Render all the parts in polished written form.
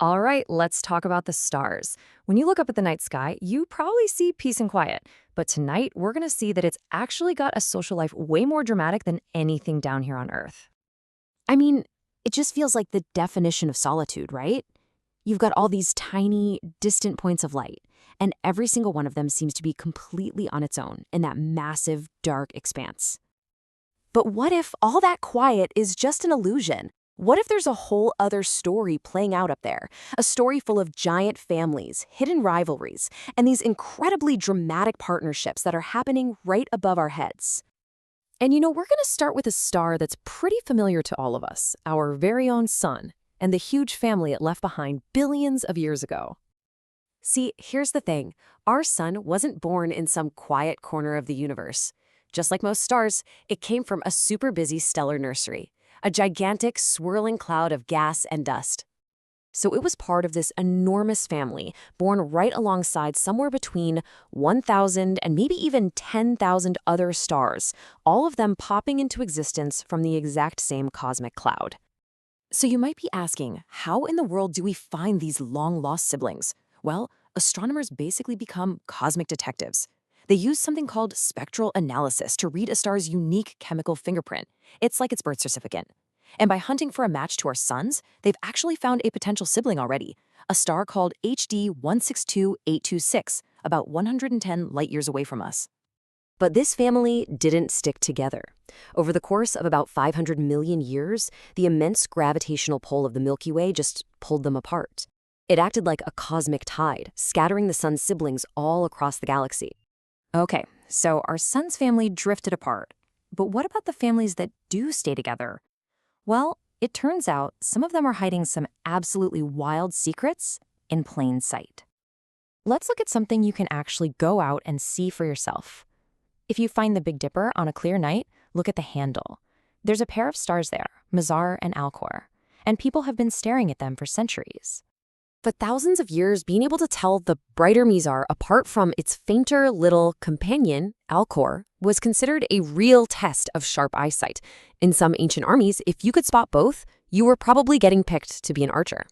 All right, let's talk about the stars. When you look up at the night sky, you probably see peace and quiet. But tonight, we're going to see that it's actually got a social life way more dramatic than anything down here on Earth. I mean, it just feels like the definition of solitude, right? You've got all these tiny, distant points of light, and every single one of them seems to be completely on its own in that massive, dark expanse. But what if all that quiet is just an illusion? What if there's a whole other story playing out up there? A story full of giant families, hidden rivalries, and these incredibly dramatic partnerships that are happening right above our heads. And we're going to start with a star that's pretty familiar to all of us, our very own sun, and the huge family it left behind billions of years ago. See, here's the thing. Our sun wasn't born in some quiet corner of the universe. Just like most stars, it came from a super busy stellar nursery, a gigantic swirling cloud of gas and dust. So it was part of this enormous family, born right alongside somewhere between 1,000 and maybe even 10,000 other stars, all of them popping into existence from the exact same cosmic cloud. So you might be asking, how in the world do we find these long-lost siblings? Well, astronomers basically become cosmic detectives. They use something called spectral analysis to read a star's unique chemical fingerprint. It's like its birth certificate. And by hunting for a match to our suns, they've actually found a potential sibling already, a star called HD 162826, about 110 light-years away from us. But this family didn't stick together. Over the course of about 500 million years, the immense gravitational pull of the Milky Way just pulled them apart. It acted like a cosmic tide, scattering the sun's siblings all across the galaxy. Okay, so our sun's family drifted apart. But what about the families that do stay together? Well, it turns out some of them are hiding some absolutely wild secrets in plain sight. Let's look at something you can actually go out and see for yourself. If you find the Big Dipper on a clear night, look at the handle. There's a pair of stars there, Mizar and Alcor, and people have been staring at them for centuries. For thousands of years, being able to tell the brighter Mizar apart from its fainter little companion, Alcor, was considered a real test of sharp eyesight. In some ancient armies, if you could spot both, you were probably getting picked to be an archer.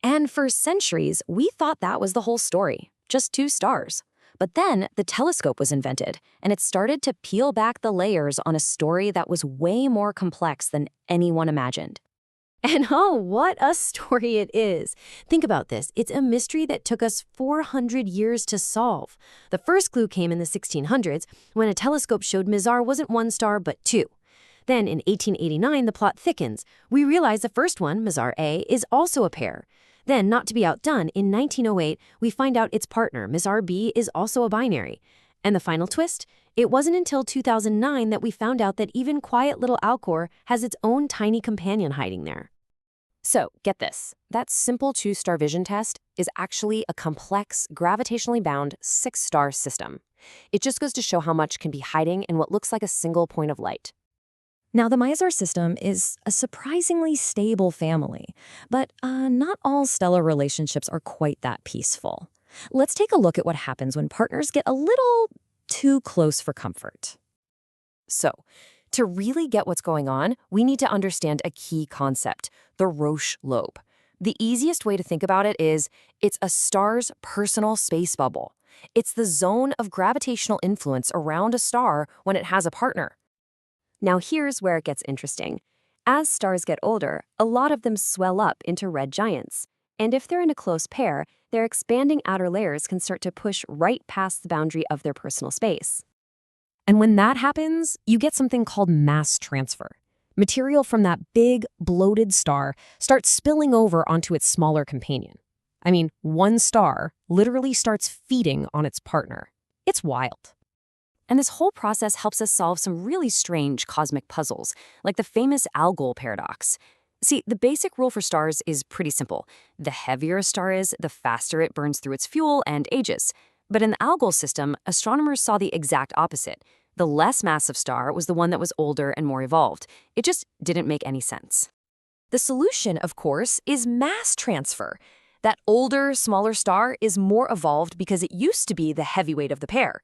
And for centuries, we thought that was the whole story, just two stars. But then the telescope was invented, and it started to peel back the layers on a story that was way more complex than anyone imagined. And oh, what a story it is. Think about this. It's a mystery that took us 400 years to solve. The first clue came in the 1600s when a telescope showed Mizar wasn't one star but two. Then in 1889, the plot thickens. We realize the first one, Mizar A, is also a pair. Then, not to be outdone, in 1908, we find out its partner, Mizar B, is also a binary. And the final twist? It wasn't until 2009 that we found out that even quiet little Alcor has its own tiny companion hiding there. So, get this. That simple two-star vision test is actually a complex, gravitationally bound six-star system. It just goes to show how much can be hiding in what looks like a single point of light. Now, the Mizar system is a surprisingly stable family, but not all stellar relationships are quite that peaceful. Let's take a look at what happens when partners get a little too close for comfort. So, to really get what's going on, we need to understand a key concept, the Roche lobe. The easiest way to think about it is it's a star's personal space bubble. It's the zone of gravitational influence around a star when it has a partner. Now here's where it gets interesting. As stars get older, a lot of them swell up into red giants. And if they're in a close pair, their expanding outer layers can start to push right past the boundary of their personal space. And when that happens, you get something called mass transfer. Material from that big, bloated star starts spilling over onto its smaller companion. I mean, one star literally starts feeding on its partner. It's wild. And this whole process helps us solve some really strange cosmic puzzles, like the famous Algol paradox. See, the basic rule for stars is pretty simple. The heavier a star is, the faster it burns through its fuel and ages. But in the Algol system, astronomers saw the exact opposite. The less massive star was the one that was older and more evolved. It just didn't make any sense. The solution, of course, is mass transfer. That older, smaller star is more evolved because it used to be the heavyweight of the pair.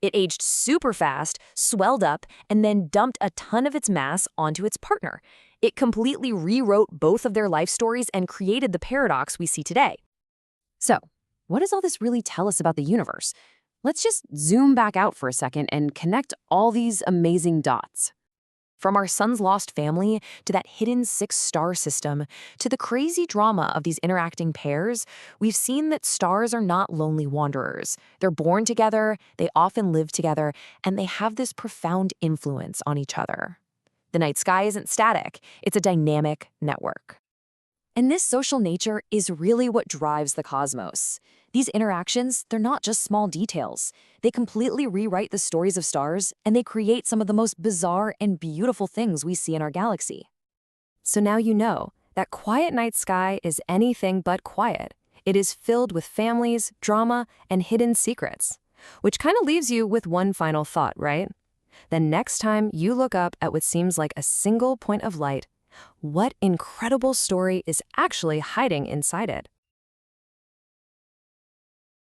It aged super fast, swelled up, and then dumped a ton of its mass onto its partner. It completely rewrote both of their life stories and created the paradox we see today. So, what does all this really tell us about the universe? Let's just zoom back out for a second and connect all these amazing dots. From our sun's lost family to that hidden six-star system to the crazy drama of these interacting pairs, we've seen that stars are not lonely wanderers. They're born together, they often live together, and they have this profound influence on each other. The night sky isn't static, it's a dynamic network. And this social nature is really what drives the cosmos. These interactions, they're not just small details. They completely rewrite the stories of stars, and they create some of the most bizarre and beautiful things we see in our galaxy. So now you know that quiet night sky is anything but quiet. It is filled with families, drama, and hidden secrets. Which kind of leaves you with one final thought, right? Then next time you look up at what seems like a single point of light, what incredible story is actually hiding inside it?